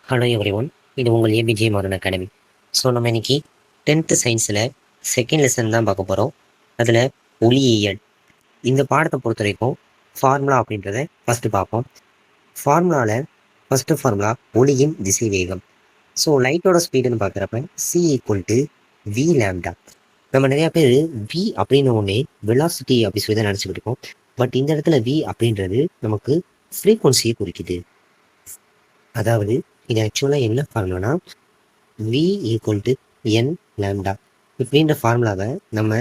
Hello every one, இது உங்கள் APJ modern academy. So நம்ம இன்னைக்கு 10th சயின்ஸில் செகண்ட் லெசன் தான் பார்க்க போகிறோம். அதில் ஒளியியல் இந்த பாடத்தை பொறுத்த வரைக்கும் ஃபார்முலா அப்படின்றத ஃபஸ்ட்டு பார்ப்போம். ஃபார்முலாவில் ஃபஸ்ட்டு ஃபார்முலா ஒளியின் திசை வேகம். ஸோ லைட்டோட ஸ்பீடுன்னு பார்க்குறப்ப C equal to V lambda. நம்ம நிறையா பேர் வி அப்படின்னு ஒன்று வெலாசிட்டி அப்படி சொல்லி தான் நினச்சிக்கிட்டு இருக்கோம். பட் இந்த இடத்துல வி அப்படின்றது நமக்கு ஃப்ரீக்வன்சியை குறிக்குது. அதாவது இது ஆக்சுவலாக என்ன ஃபார்முலானா V equal to N lambda இப்படின்ற ஃபார்முலாவை நம்ம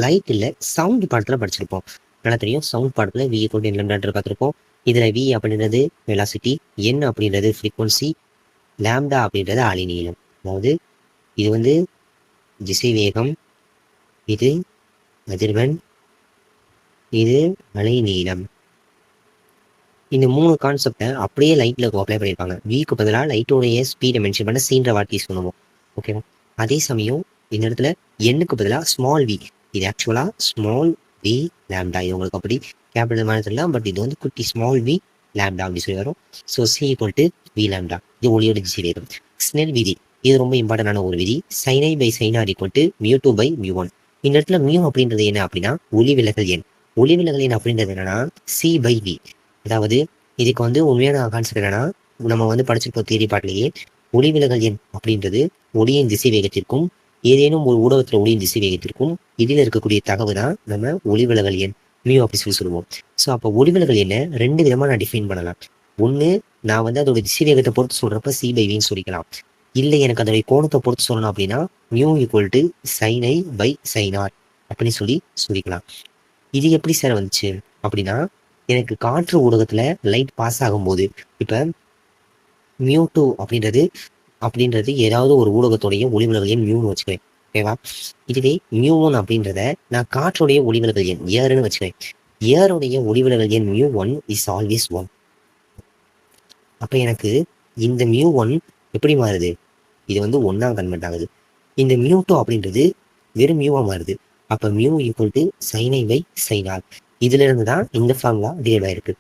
லைட்டில் சவுண்ட் பாடத்தில் படிச்சிருப்போம். நல்லா தெரியும், சவுண்ட் பாடத்தில் வி ஈக்குவல் டு என் லேம்டான்ற பார்த்துருப்போம். இதில் வி அப்படின்றது வெலாசிட்டி, என் அப்படின்றது ஃப்ரீக்வன்சி, லேம்டா அப்படின்றது அலைநீளம். அதாவது இது வந்து திசை வேகம், இது அதிர்வெண், இது அலைநீளம். இந்த 3 கான்செப்டை அப்படியே லைட்டில் அப்ளை பண்ணியிருப்பாங்க. விக்கு பதிலாக லைட்டோடைய ஸ்பீடை மென்ஷன் பண்ண சீன்ற வார்த்தை யூஸ் பண்ணுவோம். ஓகேவா? அதே சமயம் இந்த இடத்துல எண்ணுக்கு பதிலாக ஸ்மால் வி, இது ஆக்சுவலாக ஸ்மால் வி லேம்டா. இது உங்களுக்கு அப்படி கேபிட்டல் மாதிரி தெரியலாம், பட் இது வந்து குட்டி ஸ்மால் வி லேம்டா அப்படி சொல்லி வரும். So C equal to V lambda. இது ஒளியோட திசை வேகம். ஸ்னெல் விதி, இது ரொம்ப இம்பார்ட்டண்டான ஒரு விதி. sin i by sin r equal to μ2 by μ1. இந்த இடத்துல மியூ அப்படின்றது என்ன அப்படின்னா ஒளி விலகல் எண். ஒளி விலகல் எண் அப்படின்றது என்னன்னா சி பை வி. அதாவது இதுக்கு வந்து உண்மையான கான்செப்ட் என்னன்னா நம்ம வந்து படிச்சிருப்போம் தியரி பாட்டிலேயே. ஒளி விலகல் எண் அப்படின்றது ஒளியின் திசை வேகத்திற்கும் ஏதேனும் ஒரு ஊடகத்தில் ஒளியின் திசை வேகத்திற்கும் இதில் இருக்கக்கூடிய தகவு தான் நம்ம ஒளி விலகல் எண் மியூ அப்படி சொல்லி சொல்லுவோம். ஸோ அப்போ ஒளி விலகல் எண்ணை 2 விதமாக நான் டிஃபைன் பண்ணலாம். ஒன்று, நான் வந்து அதோட திசை வேகத்தை பொறுத்து சொல்கிறப்ப சி பை வின்னு சொல்லிக்கலாம். இல்லை எனக்கு அதோடைய கோணத்தை பொறுத்து சொல்லணும் அப்படின்னா mu equal to sin i by sin r அப்படின்னு சொல்லிக்கலாம். இது எப்படி சார் வந்துச்சு அப்படின்னா, எனக்கு காற்று ஊடகத்தில் லைட் பாஸ் ஆகும்போது இப்போ μ2 அப்படின்றது ஏதாவது ஒரு ஊடகத்துடைய ஒளிவிலகல் எண் மியூன்னு வச்சுக்கிறேன். ஓகேவா? இதுவே μ1 அப்படின்றத நான் காற்றுடைய ஒளிவிலகல் எண் ஏர்னு வச்சுக்கிறேன். ஏருடைய ஒளிவிலகல் எண் μ1 இஸ் ஆல்வேஸ் 1. அப்போ எனக்கு இந்த μ1 எப்படி மாறுது? இது வந்து 1ஆ கன்வெர்ட் ஆகுது. இந்த μ2 அப்படின்றது வெறும் மியூவா மாறுது. அப்போ mu equal to sin i by sin r. இதுல இருந்து தான் இந்த ஃபார்முலா டிரைவ் ஆயிருக்கு.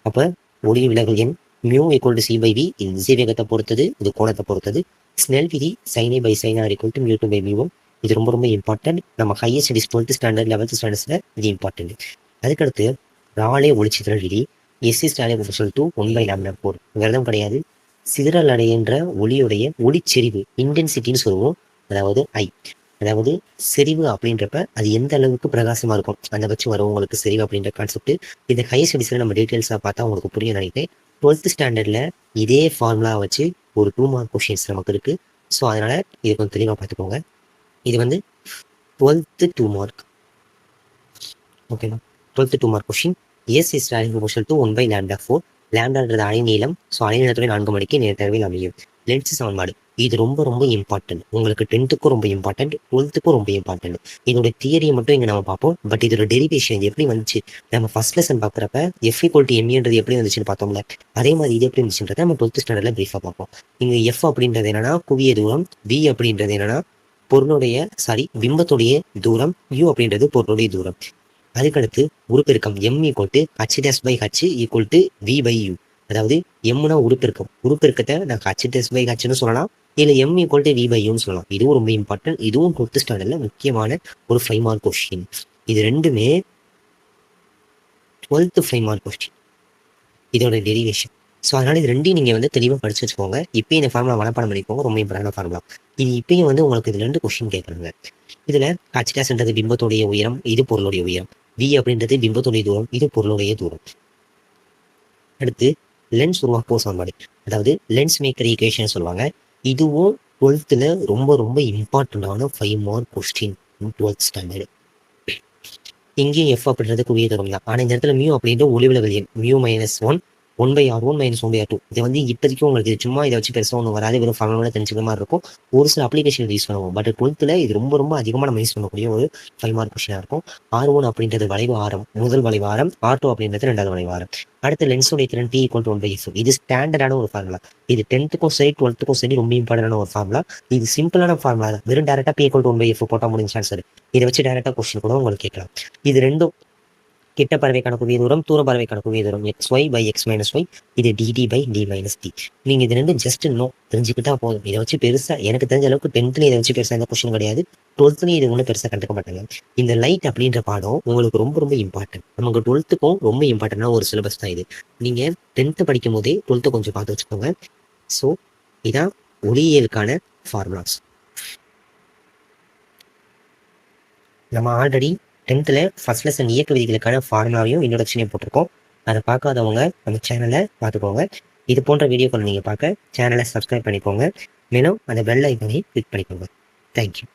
அப்போ ஒளி விலகல் எண் mu equal to C by V, இது திசை வேகத்தை பொறுத்தது, இது கோணத்தை பொறுத்தது. ஸ்னெல் விதி sin i by sin r equal to μ2 by μ1. இது ரொம்ப ரொம்ப இம்பார்ட்டன்ட். நம்ம higher studies 12th standard 11th ஸ்டாண்டர்ட்ஸில் இது இம்பார்ட்டன்ட். அதுக்கடுத்து ராலே ஒளிச்சித்திரல் விதி எஸ்சி ஸ்டாலே ப்ரொஃபஷனல் 2 1/λ4. விரதம் கிடையாது. சிதறல் அடைகின்ற ஒளியுடைய ஒளிச்செறிவு இன்டென்சிட்டின்னு சொல்லுவோம். அதாவது ஐ, அதாவது செறிவு அப்படின்றப்ப அது எந்த அளவுக்கு பிரகாசமா இருக்கும் அந்த பட்சம் வரும் உங்களுக்கு செறிவு அப்படின்ற கான்செப்ட். இந்த ஹையர் ஸ்டடீஸ்ல நம்ம டீட்டெயில்ஸாக பார்த்தா உங்களுக்கு புரியும் நினைக்கிறேன். 12th ஸ்டாண்டர்ட்ல இதே ஃபார்முலா வச்சு ஒரு 2 மார்க் கொஸ்டின்ஸ் நமக்கு இருக்கு. ஸோ அதனால இது கொஞ்சம் தெளிவாக பார்த்துக்கோங்க. இது வந்து 12th 2 மார்க். ஓகேவா? 12th 2 mark question. S is proportional to 1/λ4. லேம்டான்றது அலைநீளம். ஸோ அலைநீளத்துடைய 4 மணிக்கு நேர்த்தரவில் அமையும். லென்ஸ் சமன்பாடு இது ரொம்ப ரொம்ப இம்பார்ட்டன்ட். உங்களுக்கு 10th-க்கும் ரொம்ப இம்பார்ட்டன்ட், 12th-க்கும் ரொம்ப இம்பார்ட்டன்ட். இதோட தியரியை மட்டும் இங்கே நம்ம பார்ப்போம். பட் இதோட டெரிவேஷன் இது எப்படி வந்துச்சு நம்ம ஃபர்ஸ்ட் லெசன் பார்க்குறப்ப எஃப் ஈக்குவல் டு எம்ஏன்றது எப்படி வந்துச்சுன்னு பார்த்தோம்ல, அதே மாதிரி இது எப்படி இருந்துச்சுன்றதை நம்ம 12th ஸ்டாண்டர்டில் பிரீஃபாக பார்ப்போம். இங்கே எஃப் அப்படின்றது என்னன்னா குவிய தூரம், வி அப்படின்றது என்னன்னா பிம்பத்துடைய தூரம், யூ அப்படின்றது பொருளுடைய தூரம். அதுக்கடுத்து உருப்பெருக்கம் M equal to H dash by H equal to V by U. அதாவது எம்னா உருப்பெருக்கத்தை நான் ஹச் டேஷ் பை ஹச்னு சொல்லலாம், இல்லை M equal to V by யூன்னு சொல்லலாம். இதுவும் ரொம்ப இம்பார்ட்டன்ட். இதுவும் 12th ஸ்டாண்டர்டில் முக்கியமான ஒரு 5 மார்க் கொஸ்டின். இது ரெண்டுமே 12th 5 மார்க் கொஸ்டின் இதோட டெரிவேஷன். ஸோ அதனால இது ரெண்டையும் நீங்கள் வந்து தெளிவாக படிச்சு வச்சுக்கோங்க. இப்போயும் இந்த ஃபார்முலா மனப்பாடம் பண்ணிக்கோங்க. ரொம்ப இம்பார்ட்டன்ட் ஃபார்முலா இது. இப்பயும் வந்து உங்களுக்கு இது 2 கொஸ்டின் கேட்குறாங்க. இதில் ஹச் டேஷ்ன்றது பிம்பத்துடைய உயரம், இது பொருளுடைய உயரம். வி அப்படின்றது பிம்பத்துடைய தூரம், இது பொருளுடைய தூரம். அடுத்து லென்ஸ் உருவாக்குவோம் சமன்பாடு, அதாவது லென்ஸ் மேக்கர் ஈக்குவேஷன் சொல்லுவாங்க. இதுவும் 12th ரொம்ப ரொம்ப இம்பார்ட்டண்டான 5 மார்க் கொஸ்டின் 12th ஸ்டாண்டர்டு. இங்கேயும் எஃப் அப்படின்றது குவிய தூரம் தான். ஆனால் இந்த இடத்துல மியூ அப்படின்ற ஒளிவிலகல் எண் மியூ -1 1/r1 - 1/r2. இது வந்து இப்போதைக்கு உங்களுக்கு சும்மா இதை வச்சு பெருசாக ஒன்று வராது, வெறும் ஃபார்முலா தெரிஞ்சுக்கிற மாதிரி இருக்கும். ஒரு சில அப்ளிகேஷன் யூஸ் பண்ணுவோம். பட் 12th இது ரொம்ப ரொம்ப அதிகமாக நம்ம யூஸ் பண்ணக்கூடிய ஒரு 5 மார்க் கொஸ்டினாக இருக்கும். R1 அப்படின்றது வளைவு ஆரம், முதல் வளைவு ஆரம். R2 அப்படின்றது 2வது வளைவு ஆரம். அடுத்து லென்ஸோடைய திறன் P = 1/f. இது ஸ்டாண்டர்டான ஒரு ஃபார்முலா. இது 10th-க்கும் சரி 12th-க்கும் சரி ரொம்ப இம்பார்ட்டன்டான ஒரு ஃபார்முலா. இது சிம்பிளான ஃபார்முலா தான். வெறும் டேரக்டாக P = 1/f போட்டால் முடிஞ்ச ஆன்சர். இதை வச்சு டேரக்டாக கொஸ்டின் கூட உங்களுக்கு கேட்கலாம். இது ரெண்டும் கிட்ட பறவைக்கான குவிய தூரம், தூர பறவைக்கான குவிய தூரம் xy by x minus y, இது dt by d minus d. நீங்க இது ரெண்டும் ஜஸ்ட் இன்னும் தெரிஞ்சுக்கிட்டா போதும். இதை வச்சு பெருசா எனக்கு தெரிஞ்ச அளவுக்கு 10th இதை வச்சு பெருசா எந்த கொஸ்டின் கிடையாது. 12th இது ஒன்றும் பெருசா கண்டுக்க மாட்டாங்க. இந்த லைட் அப்படின்ற பாடம் உங்களுக்கு ரொம்ப ரொம்ப இம்பார்ட்டன்ட். நமக்கு 12th ரொம்ப இம்பார்ட்டன்டான ஒரு சிலபஸ் தான் இது. நீங்க 10th படிக்கும் போதே 12th கொஞ்சம் பார்த்து வச்சுக்கோங்க. ஸோ இதான் ஒளியியலுக்கான ஃபார்முலாஸ். நம்ம ஆல்ரெடி 10th ஃபர்ஸ்ட் லெசன் இயக்க விதிகளுக்கான ஃபார்முலாவையும் இன்ட்ரோடக்ஷனையும் போட்டிருக்கோம். அதை பார்க்காதவங்க நம்ம சேனலை பார்த்துக்கோங்க. இது போன்ற வீடியோக்களை நீங்கள் பார்க்க சேனலை சப்ஸ்கிரைப் பண்ணிக்கோங்க. மேலும் அந்த பெல் ஐக்கானையும் கிளிக் பண்ணிக்கோங்க. தேங்க்யூ.